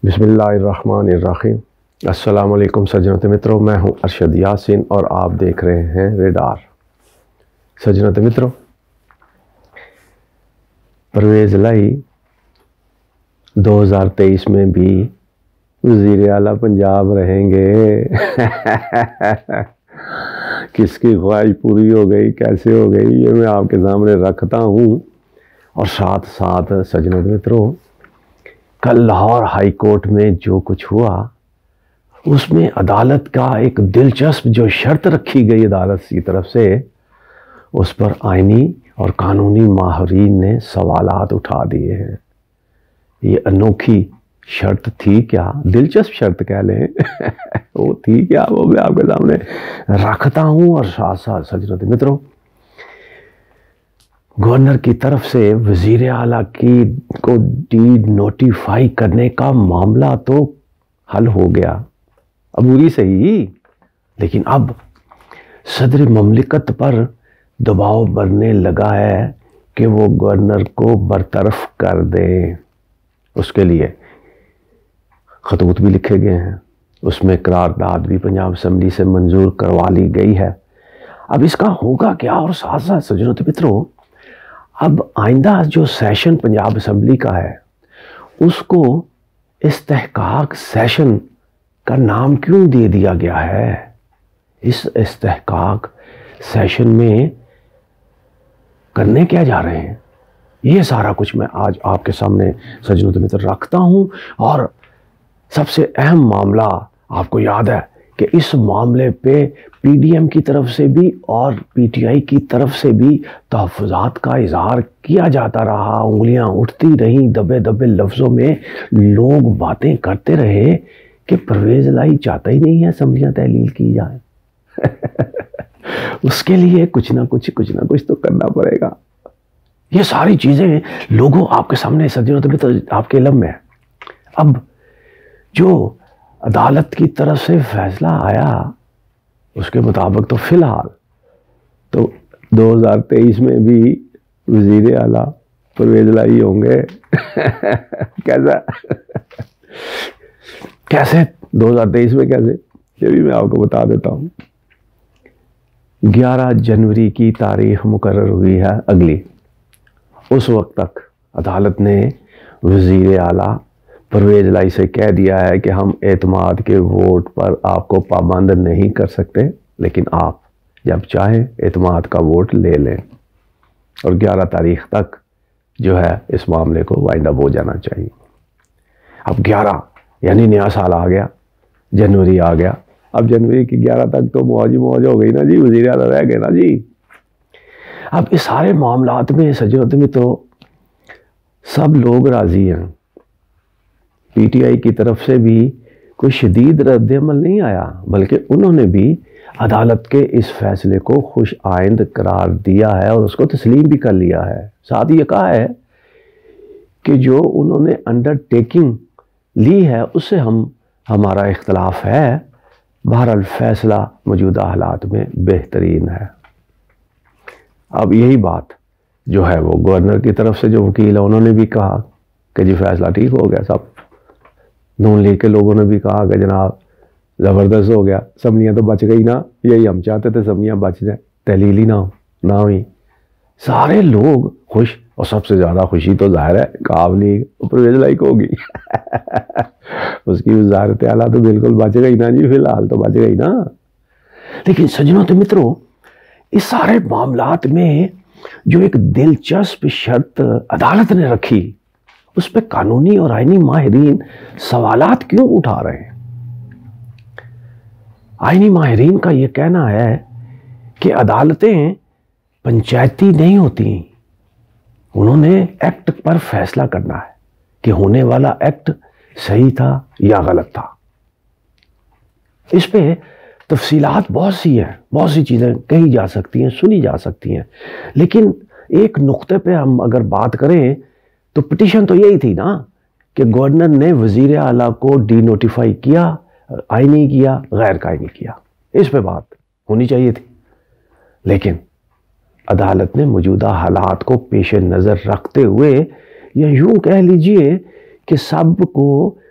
بسم اللہ الرحمن الرحیم۔ السلام علیکم سجنت متروں، میں ہوں ارشد یاسین اور آپ دیکھ رہے ہیں ریڈار۔ سجنت متروں، پرویز لائی 2023 میں بھی وزیر اعلیٰ پنجاب رہیں گے۔ کس کی خواہش پوری ہو گئی، کیسے ہو گئی، یہ میں آپ کے سامنے رکھتا ہوں۔ اور ساتھ ساتھ سجنت متروں، کل لاہور ہائی کورٹ میں جو کچھ ہوا اس میں عدالت کا ایک دلچسپ جو شرط رکھی گئی عدالت کی طرف سے، اس پر آئینی اور قانونی ماہرین نے سوالات اٹھا دیے ہیں۔ یہ انوکھی شرط تھی کیا، دلچسپ شرط کہہ لیں وہ تھی کیا، وہ میں آپ کے سامنے رکھتا ہوں۔ اور ساتھ ساتھ سجنت متروں، گورنر کی طرف سے وزیر اعلیٰ کو ڈی نوٹیفائی کرنے کا معاملہ تو حل ہو گیا، عبوری صحیح، لیکن اب صدر مملکت پر دباؤ بڑھنے لگا ہے کہ وہ گورنر کو برطرف کر دیں۔ اس کے لیے خطوط بھی لکھے گئے ہیں، اس میں قرارداد بھی پنجاب اسمبلی سے منظور کروا لی گئی ہے۔ اب اس کا ہوگا کیا؟ اور ساتھ ساتھ سجنت متروں، اب آئندہ جو سیشن پنجاب اسمبلی کا ہے اس کو استحقاق سیشن کا نام کیوں دے دیا گیا ہے؟ اس استحقاق سیشن میں کرنے کیا جا رہے ہیں؟ یہ سارا کچھ میں آج آپ کے سامنے سجنت متر رکھتا ہوں۔ اور سب سے اہم معاملہ آپ کو یاد ہے کہ اس معاملے پہ پی ڈی ایم کی طرف سے بھی اور پی ٹی آئی کی طرف سے بھی تحفظات کا اظہار کیا جاتا رہا، انگلیاں اٹھتی رہیں، دبے دبے لفظوں میں لوگ باتیں کرتے رہے کہ پرویز لائی چاہتا ہی نہیں ہے اسمبلیاں تحلیل کی جائیں۔ اس کے لیے کچھ نہ کچھ تو کرنا پڑے گا۔ یہ ساری چیزیں لوگوں آپ کے سامنے سجنت میں تو آپ کے علم میں ہے۔ اب جو عدالت کی طرف سے فیصلہ آیا اس کے مطابق تو فی الحال تو 2023 میں بھی وزیر اعلیٰ پرویز لائی ہوں گے۔ کیسے 2023 میں کیسے، یہ بھی میں آپ کو بتا دیتا ہوں۔ 11 جنوری کی تاریخ مقرر ہوئی ہے اگلی۔ اس وقت تک عدالت نے وزیر اعلیٰ پرویز لائی سے کہہ دیا ہے کہ ہم اعتماد کے ووٹ پر آپ کو پابند نہیں کر سکتے، لیکن آپ جب چاہیں اعتماد کا ووٹ لے لیں، اور 11 تاریخ تک جو ہے اس معاملے کو وائنڈ اپ ہو جانا چاہیے۔ اب 11 یعنی نیا سال آ گیا، جنوری آ گیا۔ اب جنوری کی 11 تک تو موج ہو گئی نا جی، وزیر اعلیٰ رہ گئے نا جی۔ اب اس سارے معاملات میں سجنت میں تو سب لوگ راضی ہیں۔ پی ٹی آئی کی طرف سے بھی کوئی شدید رد عمل نہیں آیا، بلکہ انہوں نے بھی عدالت کے اس فیصلے کو خوش آئند قرار دیا ہے اور اس کو تسلیم بھی کر لیا ہے۔ ساتھ یہ کہا ہے کہ جو انہوں نے انڈر ٹیکنگ لی ہے اس سے ہمارا اختلاف ہے، بہرحال فیصلہ موجودہ حالات میں بہترین ہے۔ اب یہی بات جو ہے وہ گورنر کی طرف سے جو وکیل ہے انہوں نے بھی کہا کہ جی فیصلہ ٹھیک ہو گیا۔ سب نون لیگ کے لوگوں نے بھی کہا کہ جناب زبردست ہو گیا، اسمبلیاں تو بچ گئی نا، یہی ہم چاہتے تھے اسمبلیاں بچ جائیں، تحلیل ہی نہ ہوئی۔ سارے لوگ خوش، اور سب سے زیادہ خوشی تو ظاہر ہے عوام لیگ پرویز لائی کو ہوگی۔ اس کی وزارت اعلیٰ تو بالکل بچ گئی نا جی، فی الحال تو بچ گئی نا۔ لیکن سجنوں متروں، اس سارے معاملات میں جو ایک دلچسپ شرط عدالت نے رکھی اس پہ قانونی اور آئینی ماہرین سوالات کیوں اٹھا رہے ہیں؟ آئینی ماہرین کا یہ کہنا ہے کہ عدالتیں پنچایتی نہیں ہوتی، انہوں نے ایکٹ پر فیصلہ کرنا ہے کہ ہونے والا ایکٹ صحیح تھا یا غلط تھا۔ اس پہ تفصیلات بہت سی چیزیں کہی جا سکتی ہیں، سنی جا سکتی ہیں، لیکن ایک نقطے پہ ہم اگر بات کریں تو پٹیشن تو یہی تھی نا کہ گورنر نے وزیر اعلیٰ کو ڈی نوٹیفائی کیا، آئینی کیا، غیر قائمی کیا، اس پہ بات ہونی چاہیے تھی۔ لیکن عدالت نے موجودہ حالات کو پیش نظر رکھتے ہوئے، یا یوں کہہ لیجئے کہ سب کو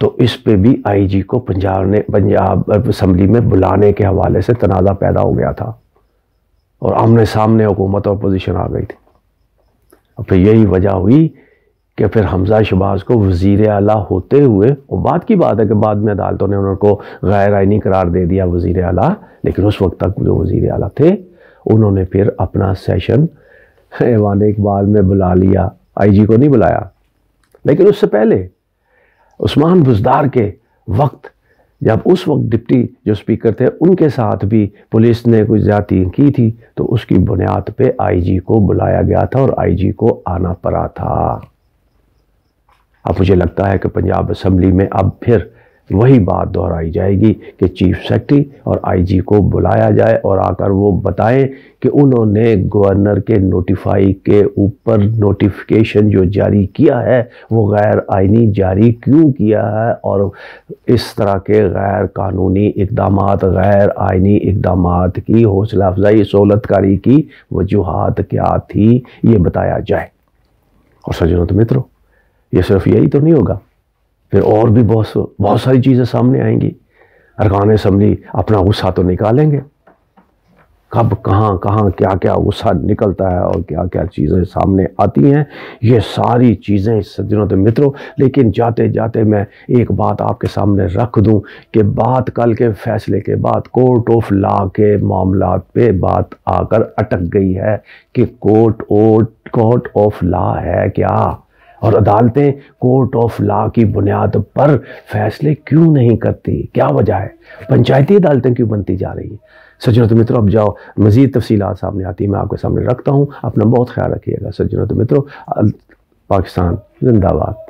تو اس پہ بھی آئی جی کو پنجاب اسمبلی میں بلانے کے حوالے سے تنازع پیدا ہو گیا تھا اور آمنے سامنے حکومت اور پوزیشن آ گئی تھی. اور پھر یہی وجہ ہوئی کہ پھر حمزہ شہباز کو وزیر اعلیٰ ہوتے ہوئے، اور بات کی بات ہے کہ بعد میں عدالتوں نے انہوں کو غیر آئینی قرار دے دیا وزیر اعلیٰ، لیکن اس وقت تک جو وزیر اعلیٰ تھے انہوں نے پھر اپنا سیشن ایوان اقبال میں بلا لیا. آئی جی کو نہیں بلایا. لیکن اس سے پہلے عثمان بزدار کے وقت، جب اس وقت ڈپٹی جو اسپیکر تھے ان کے ساتھ بھی پولیس نے کچھ زیادتی کی تھی، تو اس کی بنیاد پہ آئی جی کو بلایا گیا تھا اور آئی جی کو آنا پڑا تھا. اب مجھے لگتا ہے کہ پنجاب اسمبلی میں اب پھر وہی بات دہرائی جائے گی کہ چیف سیکرٹری اور آئی جی کو بلایا جائے اور آ کر وہ بتائیں کہ انہوں نے گورنر کے نوٹیفائی کے اوپر نوٹیفیکیشن جو جاری کیا ہے وہ غیر آئینی جاری کیوں کیا ہے، اور اس طرح کے غیر قانونی اقدامات، غیر آئینی اقدامات کی حوصلہ افزائی، سہولت کاری کی وجوہات کیا تھی، یہ بتایا جائے. اور سجنوں تو متروں، یہ صرف یہی تو نہیں ہوگا، پھر اور بھی بہت ساری چیزیں سامنے آئیں گی. ارکان اسمبلی اپنا غصہ تو نکالیں گے، کب کہاں کیا کیا غصہ نکلتا ہے اور کیا کیا چیزیں سامنے آتی ہیں، یہ ساری چیزیں سجنوں تو متروں. لیکن جاتے جاتے میں ایک بات آپ کے سامنے رکھ دوں کہ بات کل کے فیصلے کے بعد کورٹ آف لا کے معاملات پہ بات آ کر اٹک گئی ہے کہ کورٹ آف لا ہے کیا، اور عدالتیں کورٹ آف لا کی بنیاد پر فیصلے کیوں نہیں کرتی، کیا وجہ ہے، پنچایتی عدالتیں کیوں بنتی جا رہی ہیں. سجنوں تو متروں، اب جاؤ مزید تفصیلات سامنے آتی ہیں، میں آپ کے سامنے رکھتا ہوں. اپنا بہت خیال رکھیے گا سجنوں تو متروں. پاکستان زندہ باد.